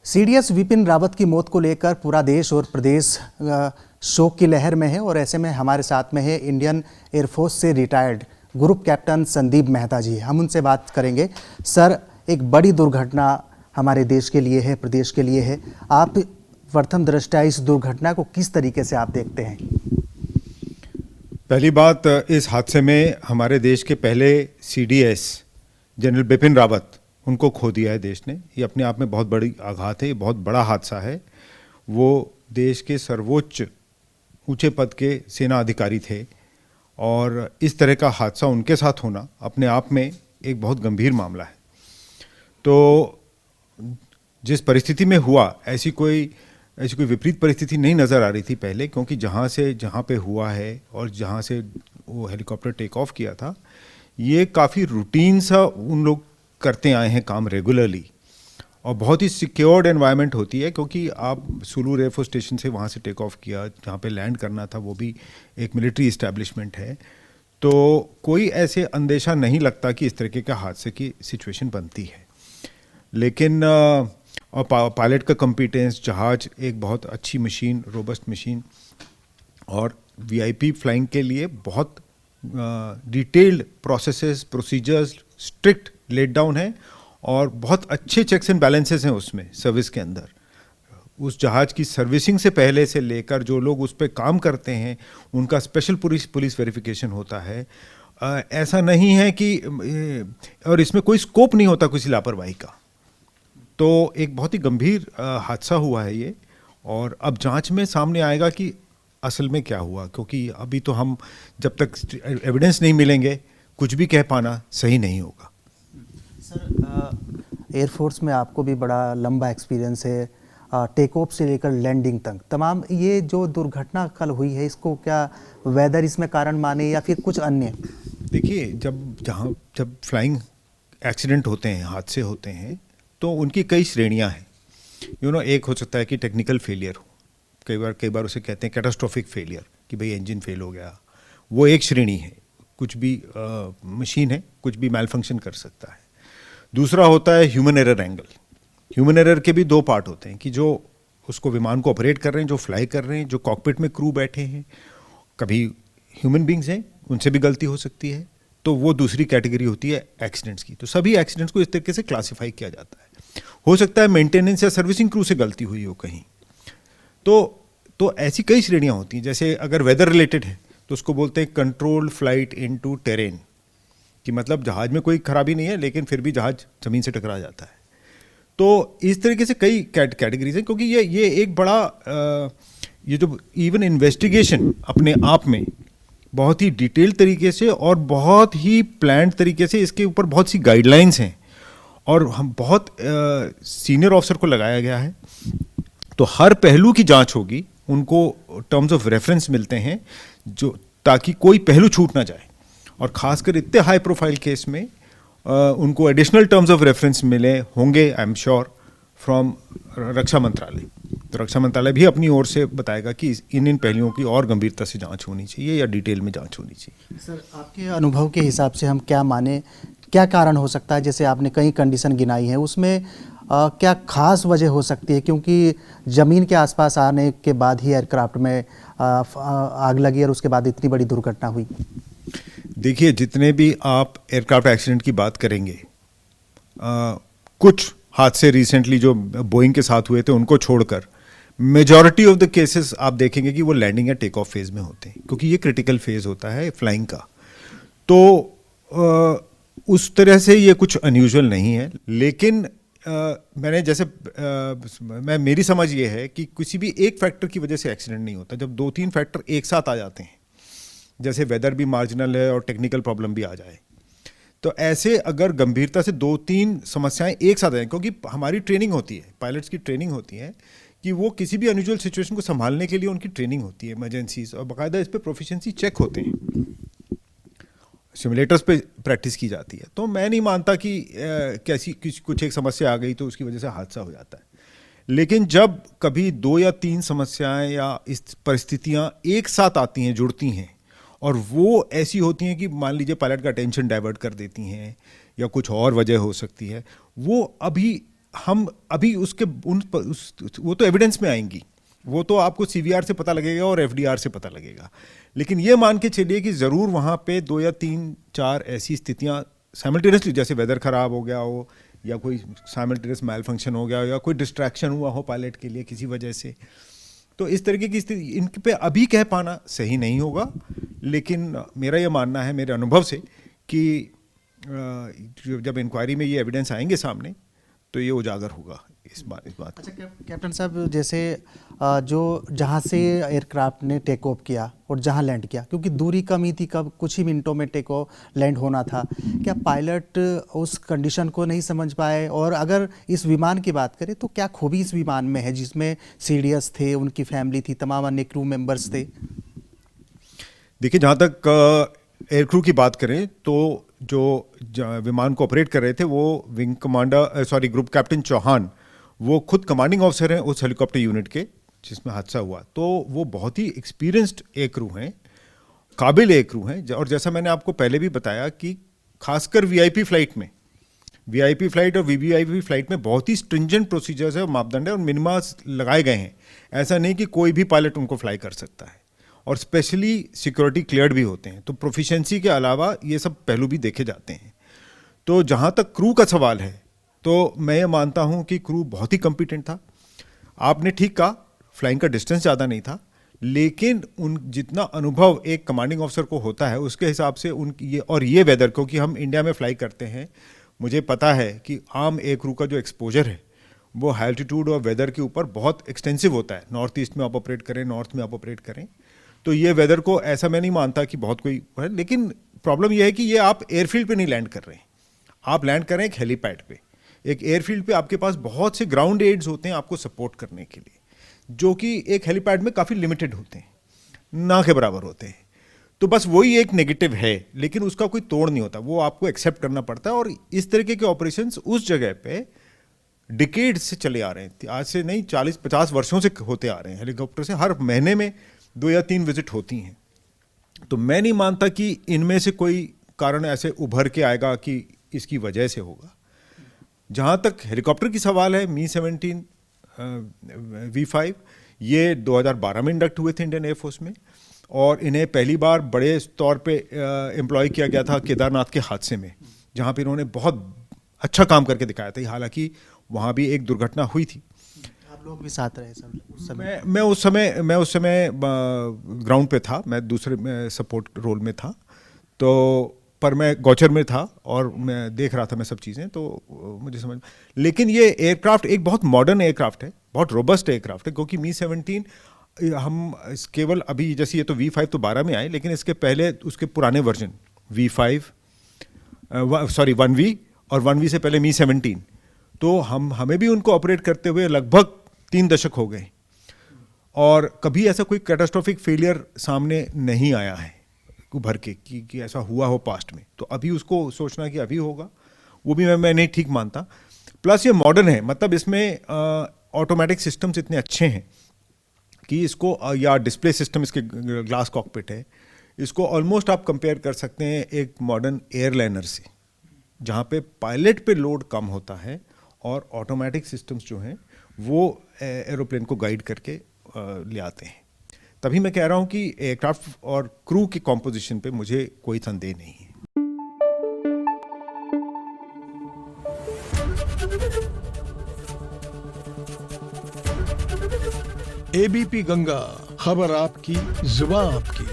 CDS Vipin Rawat की मौत को लेकर पूरा देश और प्रदेश शोक की लहर में है और ऐसे में हमारे साथ में है इंडियन एयरफोर्स से retired group captain Sandeep Mehta ji. हम उनसे बात करेंगे। सर, एक बड़ी दुर्घटना हमारे देश के लिए है, प्रदेश के लिए है। आप प्रथम दृष्टया इस दुर्घटना को किस तरीके से आप देखते हैं? पहली बात, इस हादसे में हमारे देश के पहले सीडीएस जनरल बिपिन रावत, उनको खो दिया है देश ने। ये अपने आप में बहुत बड़ी आघात है, ये बहुत बड़ा हादसा है। वो देश के सर्वोच्च ऊंचे पद के सेना अधिकारी थे और इस तरह का हादसा उनके साथ होना अपने आप में एक बहुत गंभीर मामला है। तो जिस परिस्थिति में हुआ, ऐसी कोई विपरीत परिस्थिति नहीं नज़र आ रही थी पहले, क्योंकि जहाँ पे हुआ है और जहाँ से वो हेलीकॉप्टर टेक ऑफ किया था, ये काफ़ी रूटीन सा उन लोग करते आए हैं काम रेगुलरली, और बहुत ही सिक्योर्ड एनवायरनमेंट होती है, क्योंकि आप सुलूर एयरफोर्स स्टेशन से वहाँ से टेक ऑफ किया, जहाँ पे लैंड करना था वो भी एक मिलिट्री इस्टेब्लिशमेंट है। तो कोई ऐसे अंदेशा नहीं लगता कि इस तरीके का हादसे की सिचुएशन बनती है। लेकिन और पायलट का कॉम्पिटेंस, जहाज एक बहुत अच्छी मशीन, रोबस्ट मशीन, और वीआईपी फ्लाइंग के लिए बहुत detailed processes, procedures strict let down है और बहुत अच्छे चेक्स एंड बैलेंसेस हैं उसमें सर्विस के अंदर। उस जहाज की सर्विसिंग से पहले से लेकर जो लोग उस पर काम करते हैं उनका स्पेशल पुलिस वेरिफिकेशन होता है। ऐसा नहीं है कि और इसमें कोई स्कोप नहीं होता किसी लापरवाही का। तो एक बहुत ही गंभीर हादसा हुआ है ये, और अब जांच में सामने आएगा कि असल में क्या हुआ, क्योंकि अभी तो हम जब तक एविडेंस नहीं मिलेंगे कुछ भी कह पाना सही नहीं होगा। सर, एयरफोर्स में आपको भी बड़ा लंबा एक्सपीरियंस है, टेक ऑफ से लेकर लैंडिंग तक तमाम। ये जो दुर्घटना कल हुई है, इसको क्या वेदर इसमें कारण माने या फिर कुछ अन्य? देखिए, जब फ्लाइंग एक्सीडेंट होते हैं, हादसे होते हैं, तो उनकी कई श्रेणियां हैं। एक हो सकता है कि टेक्निकल फेलियर हो, कई बार उसे कहते हैं कैटास्ट्रोफिक फेलियर, कि भाई इंजन फेल हो गया, वो एक श्रेणी है। कुछ भी मशीन है, कुछ भी मैल फंक्शन कर सकता है। दूसरा होता है human error angle. Human error के भी दो पार्ट होते हैं, कि जो उसको विमान को ऑपरेट कर रहे हैं, जो फ्लाई कर रहे हैं, जो कॉकपिट में क्रू बैठे हैं, कभी ह्यूमन बींग्स हैं, उनसे भी गलती हो सकती है। तो वो दूसरी कैटेगरी होती है एक्सीडेंट्स की। तो सभी एक्सीडेंट्स को इस तरीके से क्लासिफाई किया जाता है। हो सकता है मेंटेनेंस या सर्विसिंग क्रू से गलती हुई हो कहीं। तो ऐसी कई श्रेणियां होती हैं। जैसे अगर वेदर रिलेटेड है तो उसको बोलते हैं कंट्रोल्ड फ्लाइट इनटू टेरेन, कि मतलब जहाज में कोई खराबी नहीं है लेकिन फिर भी जहाज जमीन से टकरा जाता है। तो इस तरीके से कई कैटेगरीज हैं, क्योंकि ये एक बड़ा ये जो इवन इन्वेस्टिगेशन अपने आप में बहुत ही डिटेल तरीके से और बहुत ही प्लान्ड तरीके से, इसके ऊपर बहुत सी गाइडलाइंस हैं और हम बहुत सीनियर ऑफिसर को लगाया गया है। तो हर पहलू की जांच होगी, उनको टर्म्स ऑफ रेफरेंस मिलते हैं, जो ताकि कोई पहलू छूट ना जाए। और खासकर इतने हाई प्रोफाइल केस में उनको एडिशनल टर्म्स ऑफ रेफरेंस मिले होंगे, आई एम श्योर, फ्रॉम रक्षा मंत्रालय। तो रक्षा मंत्रालय भी अपनी ओर से बताएगा कि इन पहलुओं की और गंभीरता से जांच होनी चाहिए या डिटेल में जांच होनी चाहिए। सर, आपके अनुभव के हिसाब से हम क्या माने, क्या कारण हो सकता है? जैसे आपने कई कंडीशन गिनाई है, उसमें क्या खास वजह हो सकती है? क्योंकि ज़मीन के आसपास आने के बाद ही एयरक्राफ्ट में आग लगी और उसके बाद इतनी बड़ी दुर्घटना हुई। देखिए, जितने भी आप एयरक्राफ्ट एक्सीडेंट की बात करेंगे, कुछ हादसे रिसेंटली जो बोइंग के साथ हुए थे उनको छोड़कर मेजॉरिटी ऑफ द केसेस आप देखेंगे कि वो लैंडिंग या टेक ऑफ फेज में होते हैं, क्योंकि ये क्रिटिकल फेज होता है फ्लाइंग का। तो उस तरह से ये कुछ अनयूजुअल नहीं है। लेकिन मैंने जैसे मेरी समझ ये है कि किसी भी एक फैक्टर की वजह से एक्सीडेंट नहीं होता। जब 2-3 फैक्टर एक साथ आ जाते हैं, जैसे वेदर भी मार्जिनल है और टेक्निकल प्रॉब्लम भी आ जाए, तो ऐसे अगर गंभीरता से 2-3 समस्याएं एक साथ आए, क्योंकि हमारी ट्रेनिंग होती है, पायलट्स की ट्रेनिंग होती है कि वो किसी भी अनयूजुअल सिचुएशन को संभालने के लिए उनकी ट्रेनिंग होती है, इमरजेंसीज, और बाकायदा इस पर प्रोफिशिएंसी चेक होते हैं, सिमुलेटर्स पे प्रैक्टिस की जाती है। तो मैं नहीं मानता कि कैसी कुछ एक समस्या आ गई तो उसकी वजह से हादसा हो जाता है। लेकिन जब कभी 2 या 3 समस्याएं या इस परिस्थितियां एक साथ आती हैं, जुड़ती हैं, और वो ऐसी होती हैं कि मान लीजिए पायलट का अटेंशन डाइवर्ट कर देती हैं या कुछ और वजह हो सकती है, वो अभी हम अभी वो तो एविडेंस में आएंगी, वो तो आपको सीवीआर से पता लगेगा और एफडीआर से पता लगेगा, लेकिन ये मान के चलिए कि ज़रूर वहाँ पे 2 या 3-4 ऐसी स्थितियाँ साइमल्टेनियसली, जैसे वेदर ख़राब हो गया हो या कोई साइमल्टेनियस मैल फंक्शन हो गया हो या कोई डिस्ट्रैक्शन हुआ हो पायलट के लिए किसी वजह से, तो इस तरीके की स्थिति इन पे अभी कह पाना सही नहीं होगा। लेकिन मेरा ये मानना है मेरे अनुभव से कि जब इंक्वायरी में ये एविडेंस आएंगे सामने तो ये उजागर होगा इस बात। अच्छा कैप्टन साहब, जैसे जो जहाँ से एयरक्राफ्ट ने टेक ऑफ किया और जहाँ लैंड किया, क्योंकि दूरी कम ही थी, कब कुछ ही मिनटों में टेक ऑफ लैंड होना था, क्या पायलट उस कंडीशन को नहीं समझ पाए? और अगर इस विमान की बात करें तो क्या खूबी इस विमान में है जिसमें सीडीएस थे, उनकी फैमिली थी, तमाम अन्य क्रू मेंबर्स थे? देखिए, जहाँ तक एयर क्रू की बात करें तो जो विमान को ऑपरेट कर रहे थे वो wing commander group captain Chauhan, वो खुद कमांडिंग ऑफिसर हैं उस हेलीकॉप्टर यूनिट के जिसमें हादसा हुआ। तो वो बहुत ही एक्सपीरियंस्ड एयर क्रू हैं, काबिल एयर क्रू हैं। और जैसा मैंने आपको पहले भी बताया कि खासकर वीआईपी फ्लाइट में, वीआईपी फ्लाइट और वीवीआईपी फ्लाइट में बहुत ही स्ट्रिंजेंट प्रोसीजर्स है और मापदंड है और मिनिमा लगाए गए हैं। ऐसा नहीं कि कोई भी पायलट उनको फ्लाई कर सकता है, और स्पेशली सिक्योरिटी क्लियर्ड भी होते हैं। तो प्रोफिशिएंसी के अलावा ये सब पहलू भी देखे जाते हैं। तो जहाँ तक क्रू का सवाल है तो मैं ये मानता हूँ कि क्रू बहुत ही कॉम्पिटेंट था। आपने ठीक कहा, फ्लाइंग का डिस्टेंस ज़्यादा नहीं था, लेकिन उन जितना अनुभव एक कमांडिंग ऑफिसर को होता है उसके हिसाब से ये वेदर, क्योंकि हम इंडिया में फ्लाई करते हैं, मुझे पता है कि आम एयर क्रू का जो एक्सपोजर है वो हाई एल्टीट्यूड और वेदर के ऊपर बहुत एक्सटेंसिव होता है। नॉर्थ ईस्ट में आप ऑपरेट करें, नॉर्थ में आप ऑपरेट करें, तो ये वेदर को ऐसा मैं नहीं मानता कि बहुत कोई है। लेकिन प्रॉब्लम ये है कि ये आप एयरफील्ड पे नहीं लैंड कर रहे हैं, आप लैंड कर रहे हैं एक हेलीपैड पे। एक एयरफील्ड पे आपके पास बहुत से ग्राउंड एड्स होते हैं आपको सपोर्ट करने के लिए, जो कि एक हेलीपैड में काफ़ी लिमिटेड होते हैं, ना के बराबर होते हैं। तो बस वही एक नेगेटिव है, लेकिन उसका कोई तोड़ नहीं होता, वो आपको एक्सेप्ट करना पड़ता है। और इस तरीके के ऑपरेशंस उस जगह पे डिकेड से चले आ रहे हैं, आज से नहीं 40-50 वर्षों से होते आ रहे हैं। हेलीकॉप्टर से हर महीने में 2 या 3 विजिट होती हैं। तो मैं नहीं मानता कि इनमें से कोई कारण ऐसे उभर के आएगा कि इसकी वजह से होगा। जहाँ तक हेलीकॉप्टर की सवाल है, मी-17 V5 ये 2012 में इंडक्ट हुए थे इंडियन एयरफोर्स में, और इन्हें पहली बार बड़े तौर पे एम्प्लॉय किया गया था केदारनाथ के हादसे में, जहाँ पे इन्होंने बहुत अच्छा काम करके दिखाया था। हालांकि वहाँ भी एक दुर्घटना हुई थी, आप लोग भी साथ रहे सब उस समय? मैं उस समय ग्राउंड पे था, मैं दूसरे सपोर्ट रोल में था, तो पर मैं गौचर में था और मैं देख रहा था मैं सब चीज़ें, तो मुझे समझ। लेकिन ये एयरक्राफ्ट एक बहुत मॉडर्न एयरक्राफ्ट है, बहुत रोबस्ट एयरक्राफ्ट है, क्योंकि मी-17 हम केवल अभी जैसे ये तो V5 तो 12 में आए, लेकिन इसके पहले उसके पुराने वर्जन V5 1V और 1V से पहले मी-17, तो हमें भी उनको ऑपरेट करते हुए लगभग 3 दशक हो गए, और कभी ऐसा कोई कैटास्ट्रोफिक फेलियर सामने नहीं आया है उभर के कि ऐसा हुआ हो पास्ट में। तो अभी उसको सोचना कि अभी होगा, वो भी मैं नहीं ठीक मानता। प्लस ये मॉडर्न है, मतलब इसमें ऑटोमेटिक सिस्टम्स इतने अच्छे हैं कि इसको, या डिस्प्ले सिस्टम इसके ग्लास कॉकपिट है, इसको ऑलमोस्ट आप कंपेयर कर सकते हैं एक मॉडर्न एयरलाइनर से, जहाँ पे पायलट पे लोड कम होता है और ऑटोमेटिक सिस्टम्स जो हैं वो एरोप्लेन को गाइड करके ले आते हैं। तभी मैं कह रहा हूँ कि एयरक्राफ्ट और क्रू की कॉम्पोजिशन पे मुझे कोई संदेह नहीं है। एबीपी गंगा, खबर आपकी, जुबान आपकी।